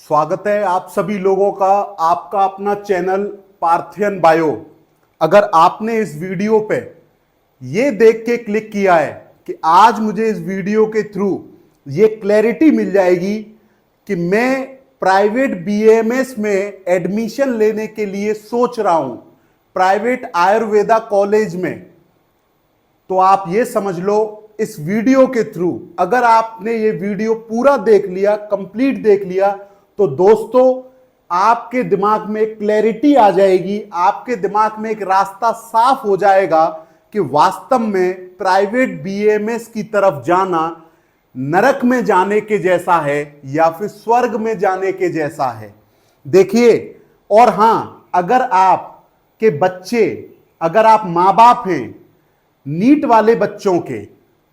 स्वागत है आप सभी लोगों का आपका अपना चैनल पार्थियन बायो। अगर आपने इस वीडियो पे ये देख के क्लिक किया है कि आज मुझे इस वीडियो के थ्रू ये क्लैरिटी मिल जाएगी कि मैं प्राइवेट बीएमएस में एडमिशन लेने के लिए सोच रहा हूं प्राइवेट आयुर्वेदा कॉलेज में, तो आप ये समझ लो इस वीडियो के थ्रू अगर आपने ये वीडियो पूरा देख लिया, कंप्लीट देख लिया, तो दोस्तों आपके दिमाग में एक क्लैरिटी आ जाएगी, आपके दिमाग में एक रास्ता साफ हो जाएगा कि वास्तव में प्राइवेट बीएमएस की तरफ जाना नरक में जाने के जैसा है या फिर स्वर्ग में जाने के जैसा है। देखिए, और हां, अगर आपके बच्चे, अगर आप मां बाप हैं नीट वाले बच्चों के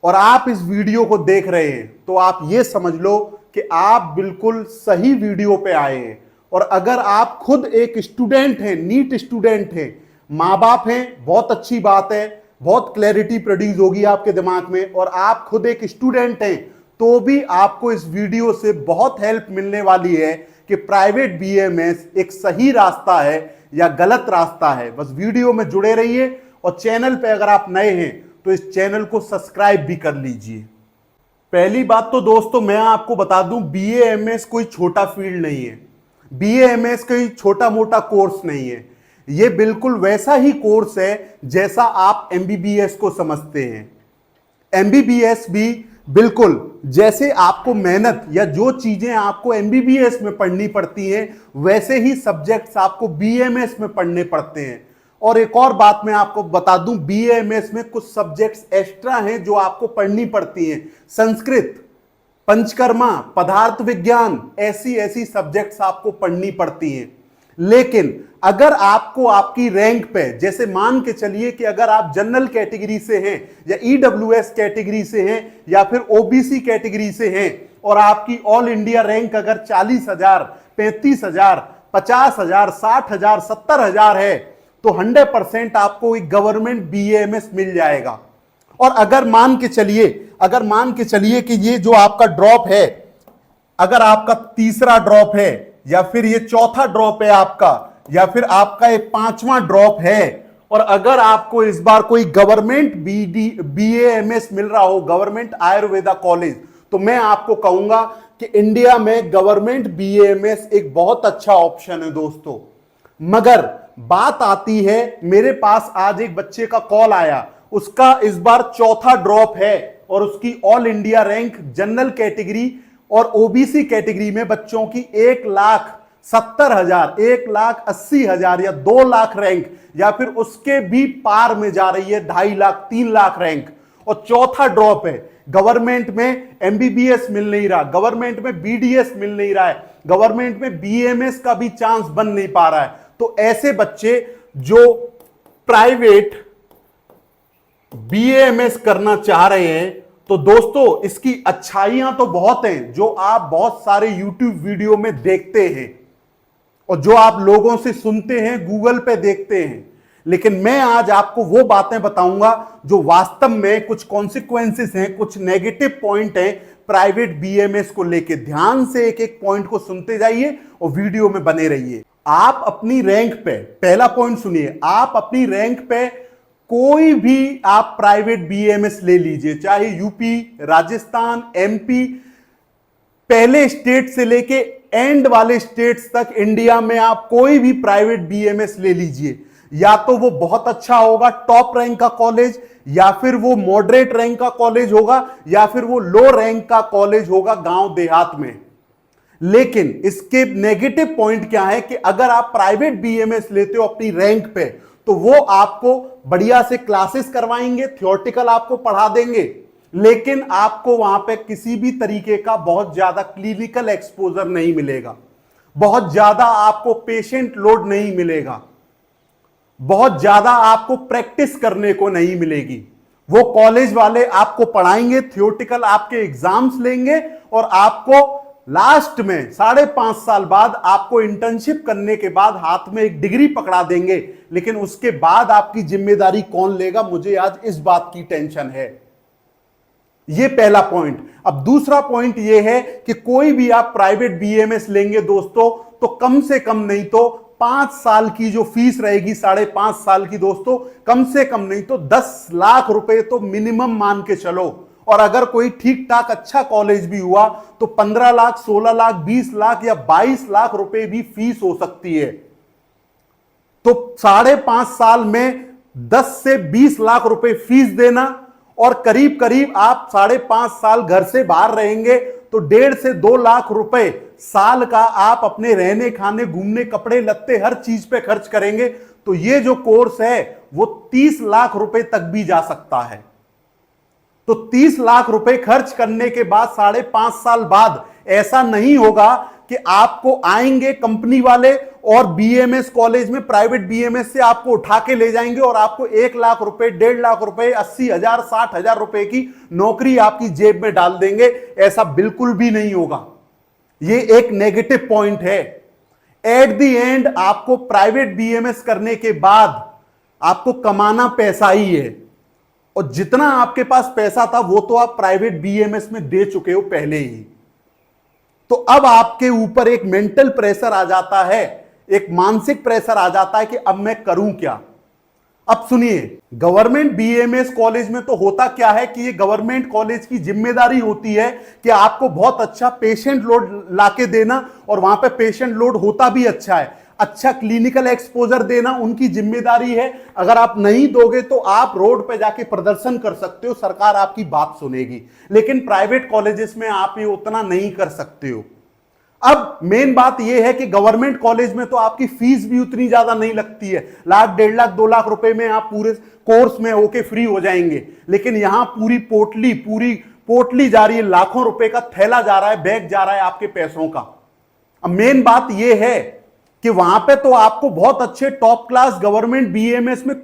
और आप इस वीडियो को देख रहे हैं, तो आप ये समझ लो कि आप बिल्कुल सही वीडियो पे आए हैं। और अगर आप खुद एक स्टूडेंट हैं, नीट स्टूडेंट हैं, मां बाप हैं, बहुत अच्छी बात है, बहुत क्लैरिटी प्रोड्यूस होगी आपके दिमाग में, और आप खुद एक स्टूडेंट हैं तो भी आपको इस वीडियो से बहुत हेल्प मिलने वाली है कि प्राइवेट बीएमएस एक सही रास्ता है या गलत रास्ता है। बस वीडियो में जुड़े रहिए और चैनल पे अगर आप नए हैं तो इस चैनल को सब्सक्राइब भी कर लीजिए। पहली बात तो दोस्तों मैं आपको बता दूं, बीएएमएस कोई छोटा फील्ड नहीं है, बीएएमएस कोई छोटा मोटा कोर्स नहीं है। ये बिल्कुल वैसा ही कोर्स है जैसा आप एमबीबीएस को समझते हैं। एमबीबीएस भी बिल्कुल जैसे आपको मेहनत या जो चीजें आपको एमबीबीएस में पढ़नी पड़ती हैं वैसे ही सब्जेक्ट्स आपको बीएमएस में पढ़ने पड़ते हैं। और एक और बात मैं आपको बता दूं, बीएमएस में कुछ सब्जेक्ट्स एक्स्ट्रा हैं जो आपको पढ़नी पड़ती हैं। संस्कृत, पंचकर्मा, पदार्थ विज्ञान, ऐसी ऐसी सब्जेक्ट्स आपको पढ़नी पड़ती हैं। लेकिन अगर आपको आपकी रैंक पे, जैसे मान के चलिए कि अगर आप जनरल कैटेगरी से हैं या ईडब्ल्यूएस कैटेगरी से हैं या फिर ओबीसी कैटेगरी से हैं और आपकी ऑल इंडिया रैंक अगर 40,000, 35,000, 50,000, 60,000, 70,000 है तो 100% आपको एक गवर्नमेंट बीएमएस मिल जाएगा। और अगर मान के चलिए कि ये जो आपका ड्रॉप है, अगर आपका तीसरा ड्रॉप है या फिर ये चौथा ड्रॉप है आपका, या फिर आपका एक पांचवा ड्रॉप है, और अगर आपको इस बार कोई गवर्नमेंट बीएमएस मिल रहा हो, गवर्नमेंट आयुर्वेदा कॉलेज, तो मैं आपको कहूंगा कि इंडिया में गवर्नमेंट बीएमएस एक बहुत अच्छा ऑप्शन है दोस्तों। मगर बात आती है, मेरे पास आज एक बच्चे का कॉल आया, उसका इस बार चौथा ड्रॉप है और उसकी all India rank general category और ओबीसी कैटेगरी में बच्चों की 1,70,000, 1,80,000 या 2 लाख रैंक या फिर उसके भी पार में जा रही है, 2.5 लाख, 3 लाख रैंक, और चौथा ड्रॉप है। गवर्नमेंट में एमबीबीएस मिल नहीं रहा, गवर्नमेंट में बीडीएस मिल नहीं रहा है, गवर्नमेंट में बीएमएस का भी चांस बन नहीं पा रहा है। तो ऐसे बच्चे जो प्राइवेट बीएमएस करना चाह रहे हैं, तो दोस्तों इसकी अच्छाइयां तो बहुत हैं जो आप बहुत सारे यूट्यूब वीडियो में देखते हैं और जो आप लोगों से सुनते हैं, गूगल पे देखते हैं, लेकिन मैं आज आपको वो बातें बताऊंगा जो वास्तव में कुछ कॉन्सिक्वेंसेस हैं, कुछ नेगेटिव पॉइंट हैं प्राइवेट बीएमएस को लेके। ध्यान से एक एक पॉइंट को सुनते जाइए और वीडियो में बने रहिए। आप अपनी रैंक पे, पहला पॉइंट सुनिए, आप अपनी रैंक पे कोई भी आप प्राइवेट बीएमएस ले लीजिए, चाहे यूपी, राजस्थान, एमपी, पहले स्टेट से लेके एंड वाले स्टेट्स तक इंडिया में आप कोई भी प्राइवेट बीएमएस ले लीजिए, या तो वो बहुत अच्छा होगा, टॉप रैंक का कॉलेज, या फिर वो मॉडरेट रैंक का कॉलेज होगा, या फिर वो लो रैंक का कॉलेज होगा गांव देहात में। लेकिन इसके नेगेटिव पॉइंट क्या है कि अगर आप प्राइवेट बीएमएस लेते हो अपनी रैंक पे, तो वो आपको बढ़िया से क्लासेस करवाएंगे, थ्योरेटिकल आपको पढ़ा देंगे, लेकिन आपको वहां पे किसी भी तरीके का बहुत ज्यादा क्लिनिकल एक्सपोजर नहीं मिलेगा, बहुत ज्यादा आपको पेशेंट लोड नहीं मिलेगा, बहुत ज्यादा आपको प्रैक्टिस करने को नहीं मिलेगी। वो कॉलेज वाले आपको पढ़ाएंगे, थ्योरेटिकल आपके एग्जाम्स लेंगे और आपको लास्ट में 5.5 साल बाद आपको इंटर्नशिप करने के बाद हाथ में एक डिग्री पकड़ा देंगे, लेकिन उसके बाद आपकी जिम्मेदारी कौन लेगा, मुझे आज इस बात की टेंशन है। ये पहला पॉइंट। अब दूसरा पॉइंट ये है कि कोई भी आप प्राइवेट बीएमएस लेंगे दोस्तों, तो कम से कम नहीं तो 5 साल की जो फीस रहेगी, 5.5 साल की दोस्तों, कम से कम नहीं तो 10 लाख रुपए तो मिनिमम मान के चलो। और अगर कोई ठीक ठाक अच्छा कॉलेज भी हुआ तो 15 लाख, 16 लाख, 20 लाख या 22 लाख रुपए भी फीस हो सकती है। तो 5.5 साल में 10 से 20 लाख रुपए फीस देना, और करीब करीब आप 5.5 साल घर से बाहर रहेंगे तो 1.5 से 2 लाख रुपए साल का आप अपने रहने, खाने, घूमने, कपड़े लत्ते हर चीज पे खर्च करेंगे। तो ये जो कोर्स है वो 30 लाख रुपए तक भी जा सकता है। तो 30 लाख रुपए खर्च करने के बाद 5.5 साल बाद ऐसा नहीं होगा कि आपको आएंगे कंपनी वाले और बीएमएस कॉलेज में, प्राइवेट बीएमएस से आपको उठा के ले जाएंगे और आपको 1 लाख रुपए, 1.5 लाख रुपए, 80,000, 60,000 रुपए की नौकरी आपकी जेब में डाल देंगे। ऐसा बिल्कुल भी नहीं होगा। ये एक नेगेटिव पॉइंट है। एट द एंड आपको प्राइवेट बीएमएस करने के बाद आपको कमाना पैसा ही है, और जितना आपके पास पैसा था वो तो आप प्राइवेट बीएमएस में दे चुके हो पहले ही। तो अब आपके ऊपर एक मेंटल प्रेशर आ जाता है, एक मानसिक प्रेशर आ जाता है कि अब मैं करूं क्या। अब सुनिए, गवर्नमेंट बीएमएस कॉलेज में तो होता क्या है कि ये गवर्नमेंट कॉलेज की जिम्मेदारी होती है कि आपको बहुत अच्छा पेशेंट लोड लाके देना, और वहां पे पेशेंट लोड होता भी अच्छा है। अच्छा क्लिनिकल एक्सपोजर देना उनकी जिम्मेदारी है। अगर आप नहीं दोगे तो आप रोड पे जाके प्रदर्शन कर सकते हो, सरकार आपकी बात सुनेगी। लेकिन प्राइवेट कॉलेजेस में आप ये उतना नहीं कर सकते हो। अब मेन बात यह है कि गवर्नमेंट कॉलेज में तो आपकी फीस भी उतनी ज्यादा नहीं लगती है, 1 लाख, 1.5 लाख, 2 लाख रुपए में आप पूरे कोर्स में होके फ्री हो जाएंगे। लेकिन यहां पूरी पोटली जा रही है, लाखों रुपए का थैला जा रहा है, बैग जा रहा है आपके पैसों का। अब मेन बात यह है कि वहां पे तो आपको बहुत अच्छे टॉप क्लास गवर्नमेंट बीएमएस में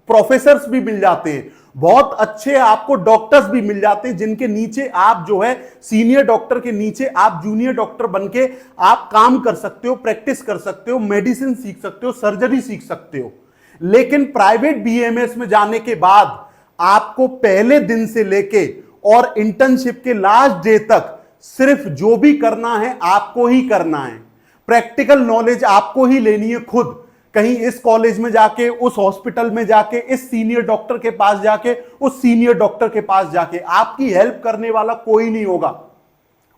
प्रोफेसर्स भी मिल जाते हैं, बहुत अच्छे आपको डॉक्टर्स भी मिल जाते हैं, जिनके नीचे आप जो है सीनियर डॉक्टर के नीचे आप जूनियर डॉक्टर बनके आप काम कर सकते हो, प्रैक्टिस कर सकते हो, मेडिसिन सीख सकते हो, सर्जरी सीख सकते हो। लेकिन प्राइवेट बीएमएस में जाने के बाद आपको पहले दिन से लेके और इंटर्नशिप के लास्ट डे तक सिर्फ जो भी करना है आपको ही करना है। प्रैक्टिकल नॉलेज आपको ही लेनी है खुद। कहीं इस कॉलेज में जाके, उस हॉस्पिटल में जाके, इस सीनियर डॉक्टर के पास जाके, उस सीनियर डॉक्टर के पास जाके, आपकी हेल्प करने वाला कोई नहीं होगा।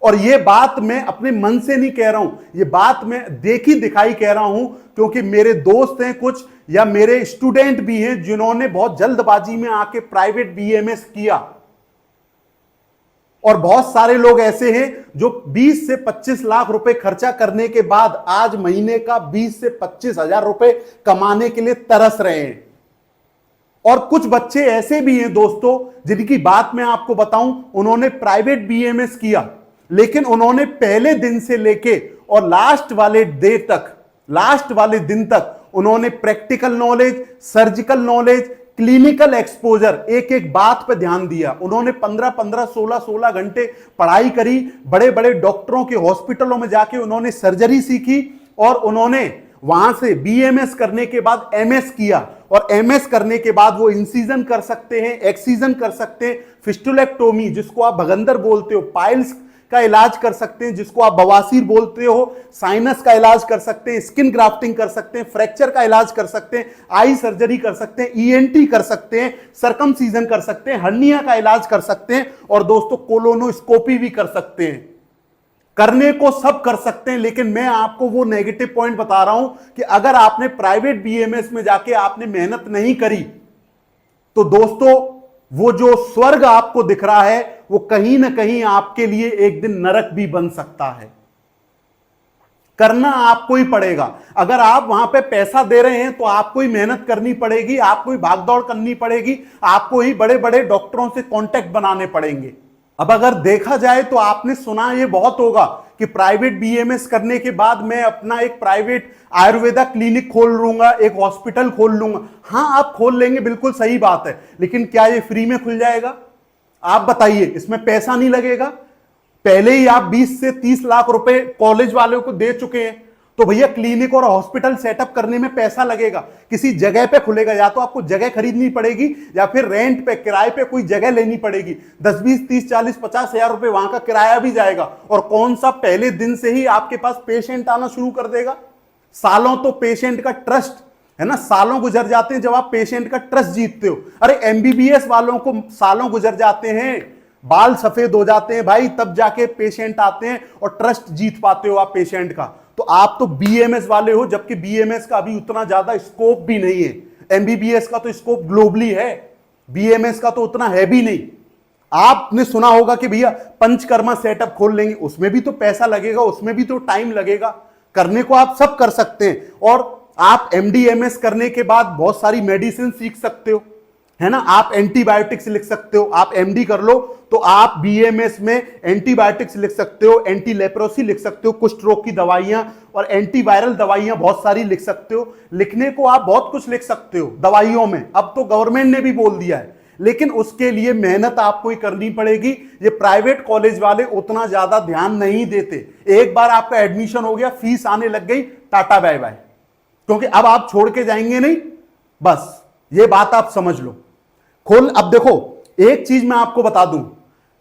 और यह बात मैं अपने मन से नहीं कह रहा हूं, यह बात मैं देखी दिखाई कह रहा हूं, क्योंकि मेरे दोस्त हैं कुछ, या मेरे स्टूडेंट भी हैं जिन्होंने बहुत जल्दबाजी में आके प्राइवेट बीएमएस किया। और बहुत सारे लोग ऐसे हैं जो 20 से 25 लाख रुपए खर्चा करने के बाद आज महीने का 20 से 25,000 रुपए कमाने के लिए तरस रहे हैं। और कुछ बच्चे ऐसे भी हैं दोस्तों जिनकी बात मैं आपको बताऊं, उन्होंने प्राइवेट बीएमएस किया, लेकिन उन्होंने पहले दिन से लेके और लास्ट वाले दिन तक उन्होंने practical knowledge, surgical knowledge, clinical exposure, एक एक बात पे ध्यान दिया। उन्होंने 15-15, 16-16 घंटे पढ़ाई करी, बड़े बड़े डॉक्टरों के हॉस्पिटलों में जाके उन्होंने सर्जरी सीखी, और उन्होंने वहां से बीएमएस करने के बाद एमएस किया, और एमएस करने के बाद वो इंसीजन कर सकते हैं, एक्सीजन कर सकते हैं, फिस्टुलेक्टोमी जिसको आप भगंदर बोलते हो, पाइल्स का इलाज कर सकते हैं जिसको आप बवासीर बोलते हो, साइनस का इलाज कर सकते हैं, स्किन ग्राफ्टिंग कर सकते हैं, फ्रैक्चर का इलाज कर सकते हैं, आई सर्जरी कर सकते हैं, ईएनटी कर सकते हैं, सर्कमसीजन कर सकते हैं, हर्निया का इलाज कर सकते हैं, और दोस्तों कोलोनोस्कोपी भी कर सकते हैं। करने को सब कर सकते हैं, लेकिन मैं आपको वो नेगेटिव पॉइंट बता रहा हूं कि अगर आपने प्राइवेट बीएमएस में जाके आपने मेहनत नहीं करी तो दोस्तों वो जो स्वर्ग आपको दिख रहा है वो कहीं ना कहीं आपके लिए एक दिन नरक भी बन सकता है। करना आपको ही पड़ेगा। अगर आप वहां पे पैसा दे रहे हैं तो आपको ही मेहनत करनी पड़ेगी, आपको ही भागदौड़ करनी पड़ेगी, आपको ही बड़े बड़े डॉक्टरों से कांटेक्ट बनाने पड़ेंगे। अब अगर देखा जाए तो आपने सुना ये बहुत होगा कि प्राइवेट बीएमएस करने के बाद मैं अपना एक प्राइवेट आयुर्वेदा क्लिनिक खोल लूंगा, एक हॉस्पिटल खोल लूंगा। हां, आप खोल लेंगे, बिल्कुल सही बात है, लेकिन क्या ये फ्री में खुल जाएगा? आप बताइए, इसमें पैसा नहीं लगेगा? पहले ही आप 20 से 30 लाख रुपए कॉलेज वालों को दे चुके हैं, तो भैया क्लिनिक और हॉस्पिटल सेटअप करने में पैसा लगेगा, किसी जगह पे खुलेगा, या तो आपको जगह खरीदनी पड़ेगी या फिर रेंट पे, किराए पे कोई जगह लेनी पड़ेगी। 10, 20, 30, 40, 50 हजार रुपए वहां का किराया भी जाएगा। और कौन सा पहले दिन से ही आपके पास पेशेंट आना शुरू कर देगा? सालों तो पेशेंट का ट्रस्ट है ना, सालों गुजर जाते हैं जब आप पेशेंट का ट्रस्ट जीतते हो। अरे एमबीबीएस वालों को सालों गुजर जाते हैं, बाल सफेद हो जाते हैं भाई, तब जाके पेशेंट आते हैं और ट्रस्ट जीत पाते हो आप पेशेंट का। तो आप तो बीएमएस वाले हो, जबकि बीएमएस का अभी उतना ज्यादा स्कोप भी नहीं है। एमबीबीएस का तो स्कोप ग्लोबली है, बीएमएस का तो उतना है भी नहीं। आपने सुना होगा कि भैया पंचकर्मा सेटअप खोल लेंगे, उसमें भी तो पैसा लगेगा, उसमें भी तो टाइम लगेगा। करने को आप सब कर सकते हैं, और आप एमडीएमएस करने के बाद बहुत सारी मेडिसिन सीख सकते हो, है ना। आप एंटीबायोटिक्स लिख सकते हो, आप एमडी कर लो तो आप बीएमएस में एंटीबायोटिक्स लिख सकते हो, एंटी लेप्रोसी लिख सकते हो, कुष्ठ रोग की दवाइयां और एंटीवायरल दवाइयां बहुत सारी लिख सकते हो। लिखने को आप बहुत कुछ लिख सकते हो दवाइयों में, अब तो गवर्नमेंट ने भी बोल दिया है, लेकिन उसके लिए मेहनत आपको ही करनी पड़ेगी। ये प्राइवेट कॉलेज वाले उतना ज्यादा ध्यान नहीं देते। एक बार आपका एडमिशन हो गया, फीस आने लग गई, टाटा बाय बाय, क्योंकि अब आप छोड़ के जाएंगे नहीं। बस ये बात आप समझ लो। अब देखो एक चीज मैं आपको बता दूं,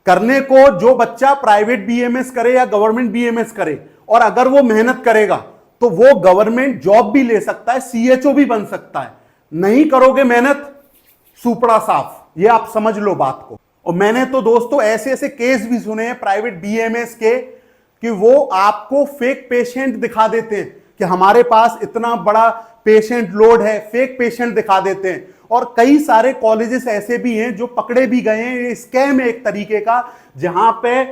करने को जो बच्चा प्राइवेट बीएमएस करे या गवर्नमेंट बीएमएस करे, और अगर वो मेहनत करेगा तो वो गवर्नमेंट जॉब भी ले सकता है, सीएचओ भी बन सकता है। नहीं करोगे मेहनत, सुपड़ा साफ, ये आप समझ लो बात को। और मैंने तो दोस्तों ऐसे ऐसे केस भी सुने हैं प्राइवेट बीएमएस के, कि वो आपको फेक पेशेंट दिखा देते हैं कि हमारे पास इतना बड़ा पेशेंट लोड है, फेक पेशेंट दिखा देते हैं। और कई सारे कॉलेजेस ऐसे भी हैं जो पकड़े भी गए हैं, स्कैम है एक तरीके का, जहां पे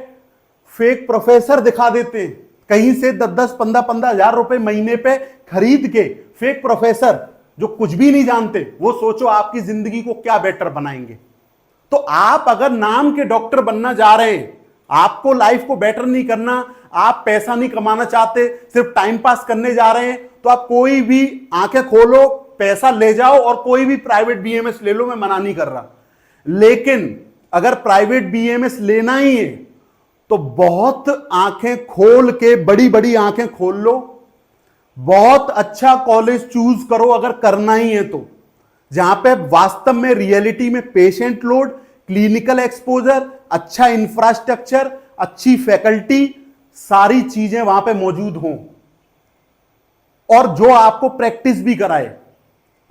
फेक प्रोफेसर दिखा देते हैं, कहीं से 10-10, 15-15 हजार रुपए महीने पे खरीद के फेक प्रोफेसर जो कुछ भी नहीं जानते, वो सोचो आपकी जिंदगी को क्या बेटर बनाएंगे। तो आप अगर नाम के डॉक्टर बनना जा रहे हैं, आपको लाइफ को बेटर नहीं करना, आप पैसा नहीं कमाना चाहते, सिर्फ टाइम पास करने जा रहे हैं, तो आप कोई भी आंखें खोलो, पैसा ले जाओ और कोई भी प्राइवेट बीएमएस ले लो, मैं मना नहीं कर रहा। लेकिन अगर प्राइवेट बीएमएस लेना ही है तो बहुत आंखें खोल के, बड़ी बड़ी आंखें खोल लो, बहुत अच्छा कॉलेज चूज करो अगर करना ही है तो, जहां पे वास्तव में रियलिटी में पेशेंट लोड, क्लिनिकल एक्सपोजर, अच्छा इंफ्रास्ट्रक्चर, अच्छी फैकल्टी, सारी चीजें वहां पे मौजूद हों, और जो आपको प्रैक्टिस भी कराए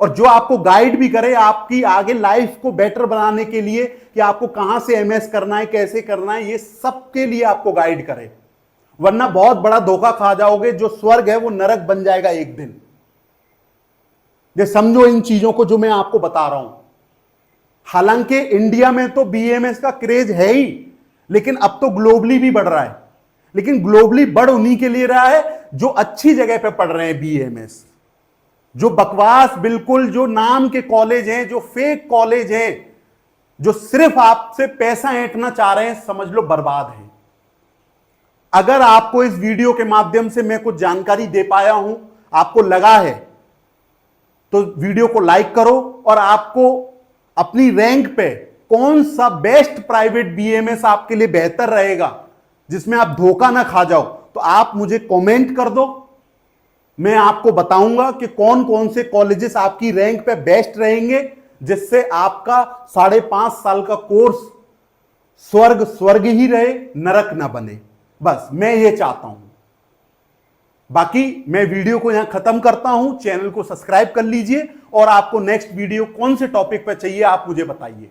और जो आपको गाइड भी करे आपकी आगे लाइफ को बेटर बनाने के लिए, कि आपको कहां से एमएस करना है, कैसे करना है, ये सब के लिए आपको गाइड करे। वरना बहुत बड़ा धोखा खा जाओगे, जो स्वर्ग है वो नरक बन जाएगा एक दिन। ये समझो इन चीजों को जो मैं आपको बता रहा हूं। हालांकि इंडिया में तो बीएमएस का क्रेज है ही, लेकिन अब तो ग्लोबली भी बढ़ रहा है। लेकिन ग्लोबली बढ़ उन्हीं के लिए रहा है जो अच्छी जगह पे पढ़ रहे हैं बीएमएस। जो बकवास, बिल्कुल जो नाम के कॉलेज हैं, जो फेक कॉलेज हैं, जो सिर्फ आपसे पैसा ऐंठना चाह रहे हैं, समझ लो बर्बाद है। अगर आपको इस वीडियो के माध्यम से मैं कुछ जानकारी दे पाया हूं, आपको लगा है, तो वीडियो को लाइक करो, और आपको अपनी रैंक पे कौन सा बेस्ट प्राइवेट बीएमएस आपके लिए बेहतर रहेगा, जिसमें आप धोखा ना खा जाओ, तो आप मुझे कमेंट कर दो। मैं आपको बताऊंगा कि कौन कौन से कॉलेजेस आपकी रैंक पे बेस्ट रहेंगे, जिससे आपका 5.5 साल का कोर्स स्वर्ग स्वर्ग ही रहे, नरक ना बने। बस मैं ये चाहता हूं। बाकी मैं वीडियो को यहां खत्म करता हूं। चैनल को सब्सक्राइब कर लीजिए, और आपको नेक्स्ट वीडियो कौन से टॉपिक पर चाहिए आप मुझे बताइए।